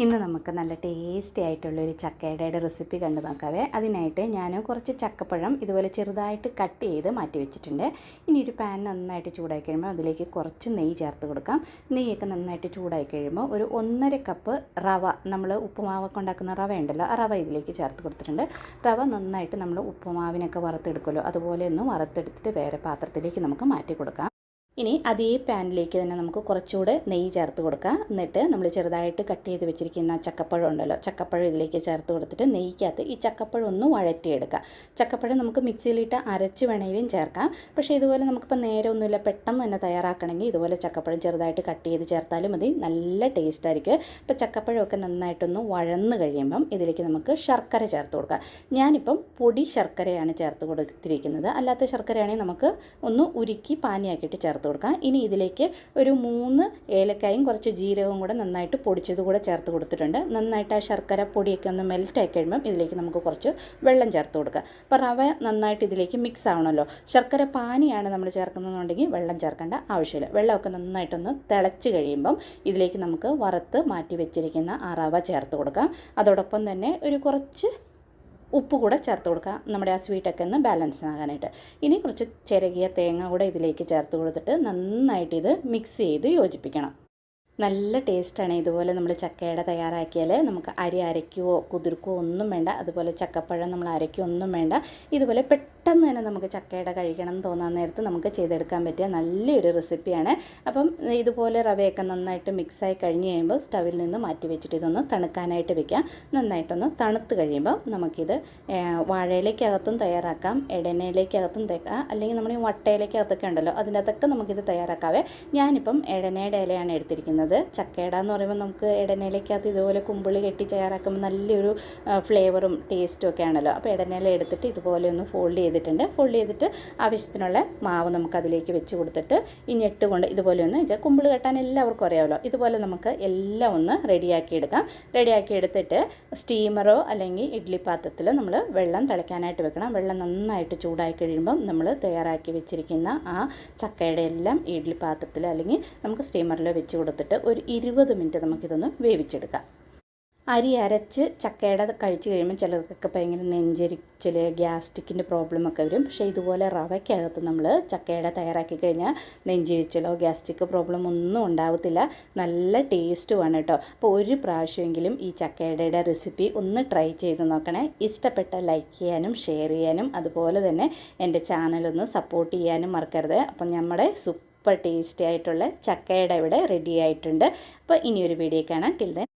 ഇന്ന് നമുക്ക് നല്ല ടേസ്റ്റി ആയിട്ടുള്ളൊരു ചക്കയുടെ റെസിപ്പി കണ്ടു നോക്കാവേ. അതിനായിട്ട് ഞാൻ കുറച്ച് ചക്കപ്പഴം ഇതുപോലെ ചെറുതായിട്ട് കട്ട് ചെയ്ത് മാറ്റി വെച്ചിട്ടുണ്ട്. ഇനി ഒരു പാൻ നന്നായിട്ട് ചൂടായി കഴിയുമ്പോൾ അതിലേക്ക് കുറച്ച് നെയ്യ് ചേർത്ത് കൊടുക്കാം. നെയ്യൊക്കെ നന്നായിട്ട് ചൂടായി കഴിയുമ്പോൾ ഒരു 1.5 കപ്പ് റവ, നമ്മൾ ഉപ്പുമാവൊക്കെ ഉണ്ടാക്കുന്ന റവ ഉണ്ടല്ലോ, ആ റവ ഇതിലേക്ക് ചേർത്ത് കൊടുത്തിട്ടുണ്ട്. റവ നന്നായിട്ട് നമ്മൾ ഉപ്പുമാവിനൊക്കെ വറുത്തെടുക്കുമല്ലോ, അതുപോലെ ഒന്ന് വറുത്തെടുത്തിട്ട് വേറെ പാത്രത്തിലേക്ക് നമുക്ക് മാറ്റി കൊടുക്കാം. ഇനി അതേ പാനിലേക്ക് തന്നെ നമുക്ക് കുറച്ചുകൂടെ നെയ്യ് ചേർത്ത് കൊടുക്കാം. എന്നിട്ട് നമ്മൾ ചെറുതായിട്ട് കട്ട് ചെയ്ത് വെച്ചിരിക്കുന്ന ചക്കപ്പഴം ഉണ്ടല്ലോ, ചക്കപ്പഴം ഇതിലേക്ക് ചേർത്ത് കൊടുത്തിട്ട് നെയ്ക്കകത്ത് ഈ ചക്കപ്പഴം ഒന്ന് വഴറ്റിയെടുക്കാം. ചക്കപ്പഴം നമുക്ക് മിക്സിയിലിട്ട് അരച്ച് വേണമെങ്കിലും ചേർക്കാം. പക്ഷേ ഇതുപോലെ നമുക്കിപ്പോൾ നേരെ ഒന്നുമില്ല, പെട്ടെന്ന് തന്നെ തയ്യാറാക്കണമെങ്കിൽ ഇതുപോലെ ചക്കപ്പഴം ചെറുതായിട്ട് കട്ട് ചെയ്ത് ചേർത്താലും മതി, നല്ല ടേസ്റ്റ് ആയിരിക്കും. ഇപ്പോൾ ചക്കപ്പഴമൊക്കെ നന്നായിട്ടൊന്ന് വഴന്ന് കഴിയുമ്പം ഇതിലേക്ക് നമുക്ക് ശർക്കര ചേർത്ത് കൊടുക്കാം. ഞാനിപ്പം പൊടി ശർക്കരയാണ് ചേർത്ത് കൊടുത്തിരിക്കുന്നത്. അല്ലാത്ത ശർക്കരയാണെങ്കിൽ നമുക്ക് ഒന്ന് ഉരുക്കി പാനിയാക്കിയിട്ട് ചേർത്ത് കൊടുക്കാം. ഇനി ഇതിലേക്ക് ഒരു 3 ഏലക്കായും കുറച്ച് ജീരകവും കൂടെ നന്നായിട്ട് പൊടിച്ചത് കൂടെ ചേർത്ത് കൊടുത്തിട്ടുണ്ട്. നന്നായിട്ട് ആ ശർക്കര പൊടിയൊക്കെ ഒന്ന് മെൽറ്റ് ആയി കഴിയുമ്പം ഇതിലേക്ക് നമുക്ക് കുറച്ച് വെള്ളം ചേർത്ത് കൊടുക്കുക. അപ്പോൾ റവ നന്നായിട്ട് ഇതിലേക്ക് മിക്സ് ആവണമല്ലോ. ശർക്കര പാനിയാണ് നമ്മൾ ചേർക്കുന്നതെന്നുണ്ടെങ്കിൽ വെള്ളം ചേർക്കേണ്ട ആവശ്യമില്ല. വെള്ളമൊക്കെ നന്നായിട്ടൊന്ന് തിളച്ച് കഴിയുമ്പം ഇതിലേക്ക് നമുക്ക് വറുത്ത് മാറ്റി വെച്ചിരിക്കുന്ന ആ റവ ചേർത്ത് കൊടുക്കാം. അതോടൊപ്പം തന്നെ ഒരു കുറച്ച് ഉപ്പ് കൂടെ ചേർത്ത് കൊടുക്കുക, നമ്മുടെ ആ സ്വീറ്റൊക്കെ ഒന്ന് ബാലൻസ് ആകാനായിട്ട്. ഇനി കുറച്ച് ചിരകിയ തേങ്ങ കൂടെ ഇതിലേക്ക് ചേർത്ത് കൊടുത്തിട്ട് നന്നായിട്ട് ഇത് മിക്സ് ചെയ്ത് യോജിപ്പിക്കണം. നല്ല ടേസ്റ്റാണ്. ഇതുപോലെ നമ്മൾ ചക്കയുടെ തയ്യാറാക്കിയാൽ നമുക്ക് അരി അരയ്ക്കുകയോ കുതിർക്കുകയോ ഒന്നും വേണ്ട. അതുപോലെ ചക്കപ്പഴം നമ്മൾ അരയ്ക്കുകയോ ഒന്നും വേണ്ട. ഇതുപോലെ പെട്ടെന്ന് തന്നെ നമുക്ക് ചക്കയുടെ കഴിക്കണം എന്ന് തോന്നാൻ നേരത്ത് നമുക്ക് ചെയ്തെടുക്കാൻ പറ്റിയ നല്ലൊരു റെസിപ്പിയാണ്. അപ്പം ഇതുപോലെ റവയൊക്കെ നന്നായിട്ട് മിക്സായി കഴിഞ്ഞ് കഴിയുമ്പോൾ സ്റ്റവിൽ നിന്ന് മാറ്റി വെച്ചിട്ട് ഇതൊന്ന് തണുക്കാനായിട്ട് വെക്കാം. നന്നായിട്ടൊന്ന് തണുത്ത് കഴിയുമ്പോൾ നമുക്കിത് വാഴയിലേക്കകത്തും തയ്യാറാക്കാം, ഇടനയിലേക്കകത്തും തേക്കാം, അല്ലെങ്കിൽ നമ്മൾ ഈ വട്ടയിലേക്കകത്തൊക്കെ ഉണ്ടല്ലോ അതിൻ്റെ അകത്തൊക്കെ നമുക്കിത് തയ്യാറാക്കാവേ. ഞാനിപ്പം ഇടനയുടെ ഇലയാണ് എടുത്തിരിക്കുന്നത്. ചക്കയുടെ എന്ന് പറയുമ്പോൾ നമുക്ക് ഇടനയിലേക്കകത്ത് ഇതുപോലെ കുമ്പിളി കെട്ടി തയ്യാറാക്കുമ്പോൾ നല്ലൊരു ഫ്ലേവറും ടേസ്റ്റും ഒക്കെ ആണല്ലോ. അപ്പോൾ ഇടനയില എടുത്തിട്ട് ഇതുപോലെ ഒന്ന് ഫോൾഡ് ചെയ്തിട്ട് ആവശ്യത്തിനുള്ള മാവ് നമുക്ക് അതിലേക്ക് വെച്ച് കൊടുത്തിട്ട് ഈ ഞെട്ട് കൊണ്ട് ഇതുപോലെ ഒന്ന് കുമ്പിള് കെട്ടാൻ എല്ലാവർക്കും അറിയാമല്ലോ. ഇതുപോലെ നമുക്ക് എല്ലാം ഒന്ന് റെഡിയാക്കി എടുക്കാം. റെഡിയാക്കി എടുത്തിട്ട് സ്റ്റീമറോ അല്ലെങ്കിൽ ഇഡ്ഡലി പാത്രത്തിൽ നമ്മൾ വെള്ളം തിളയ്ക്കാനായിട്ട് വെക്കണം. വെള്ളം നന്നായിട്ട് ചൂടായി കഴിയുമ്പം നമ്മൾ തയ്യാറാക്കി വെച്ചിരിക്കുന്ന ആ ചക്കയുടെ എല്ലാം ഇഡ്ഡലി പാത്രത്തിൽ അല്ലെങ്കിൽ നമുക്ക് സ്റ്റീമറിലോ വെച്ച് കൊടുത്തിട്ട് ഒരു 20 മിനിറ്റ് നമുക്കിതൊന്ന് വേവിച്ചെടുക്കാം. അരി അരച്ച് ചക്കയുടെ കഴിച്ച് കഴിയുമ്പോൾ ചിലർക്കൊക്കെ ഭയങ്കര നെഞ്ചരിച്ചിൽ, ഗ്യാസ്ട്രിക്കിൻ്റെ പ്രോബ്ലമൊക്കെ വരും. പക്ഷേ ഇതുപോലെ റവയ്ക്കകത്ത് നമ്മൾ ചക്കയുടെ തയ്യാറാക്കി കഴിഞ്ഞാൽ നെഞ്ചരിച്ചിലോ ഗ്യാസ്ട്രിക് പ്രോബ്ലം ഒന്നും ഉണ്ടാവത്തില്ല. നല്ല ടേസ്റ്റുമാണ് കേട്ടോ. അപ്പോൾ ഒരു പ്രാവശ്യമെങ്കിലും ഈ ചക്കയുടെ റെസിപ്പി ഒന്ന് ട്രൈ ചെയ്ത് നോക്കണേ. ഇഷ്ടപ്പെട്ട ലൈക്ക് ചെയ്യാനും ഷെയർ ചെയ്യാനും അതുപോലെ തന്നെ എൻ്റെ ചാനലൊന്ന് സപ്പോർട്ട് ചെയ്യാനും മറക്കരുത്. അപ്പം നമ്മുടെ സൂപ്പർ ടേസ്റ്റി ആയിട്ടുള്ള ചക്കയുടെ ഇവിടെ റെഡി ആയിട്ടുണ്ട്. അപ്പോൾ ഇനിയൊരു വീഡിയോ കാണാം. Till then